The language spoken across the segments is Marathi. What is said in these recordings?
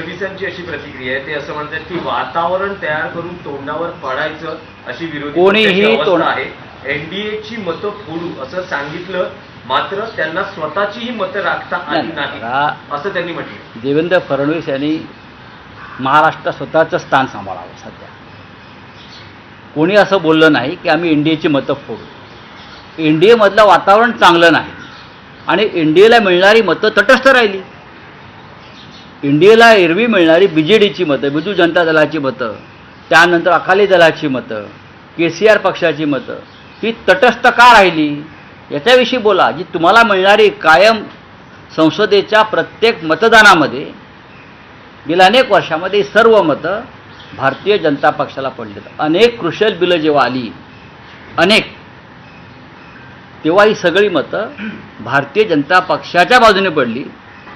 फडणवीसांची अशी प्रतिक्रिया आहे, ते असं म्हणतात की वातावरण तयार करून तोंडावर पडायचं अशी विरोधी कोणीही पक्षाची अवस्था आहे. एनडीएची मतं फोडू असं सांगितलं, मात्र त्यांना स्वतःचीही मतं राखता आली नाही असं त्यांनी म्हटलं. देवेंद्र फडणवीस यांनी महाराष्ट्रात स्वतःचं स्थान सांभाळावं. सध्या कोणी असं बोललं नाही की आम्ही एनडीएची मतं फोडू. एनडीएमधलं वातावरण चांगलं नाही आणि एनडीएला मिळणारी मतं तटस्थ राहिली. एनडीएला एरवी मिळणारी बीजेडीची मतं, बिजू जनता दलाची मतं, त्यानंतर अकाली दलाची मतं, केसीआर पक्षाची मतं ही तटस्थ का राहिली याच्याविषयी बोला. जी तुम्हाला मिळणारी कायम संसदेच्या प्रत्येक मतदानामध्ये गेल्या अनेक वर्षामध्ये सर्व मतं भारतीय जनता पक्षाला पडली. अनेक क्रुशल बिलं जेव्हा आली तेव्हा ही सगळी मतं भारतीय जनता पक्षाच्या बाजूने पडली.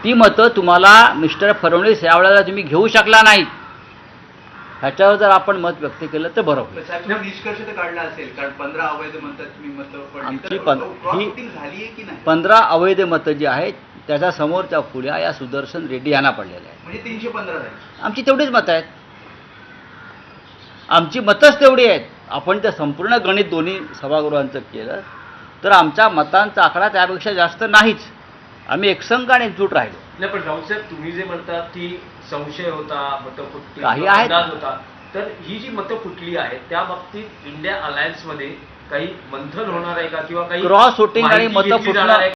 ती मतं तुम्हाला मिस्टर फडणवीस यावेळेला तुम्ही घेऊ शकला नाहीत. ह्याच्यावर जर आपण मत व्यक्त केलं तर बरं होईल. निष्कर्ष तर काढला असेल, कारण 15 अवैध मतं तुम्ही आमची झाली की नाही? 15 अवैध मतं जी आहेत त्याच्या समोरच्या पुढ्या या सुदर्शन रेड्डी यांना पडलेल्या आहेत. म्हणजे 315 झाली. आमची तेवढीच मतं आहेत. आमची मतच तेवढी आहेत. आपण त्या संपूर्ण गणित दोन्ही सभागृहांचं केलं तर आमच्या मतांचा आकडा त्यापेक्षा जास्त नाहीच. आम्ही एकसंघ आणि एकजूट राहिलो. नाही, पण राऊत साहेब, तुम्ही जे म्हणतात की संशय होता, मतं फुटली, काही आहेत. अंदाज होता, तर ही जी मतं फुटली आहेत त्या बाबतीत इंडिया अलायन्समध्ये काही मंथन होणार आहे का, किंवा काही क्रॉस वोटिंग आणि माहिती मतं घेतली जाणार फुटणं आहे?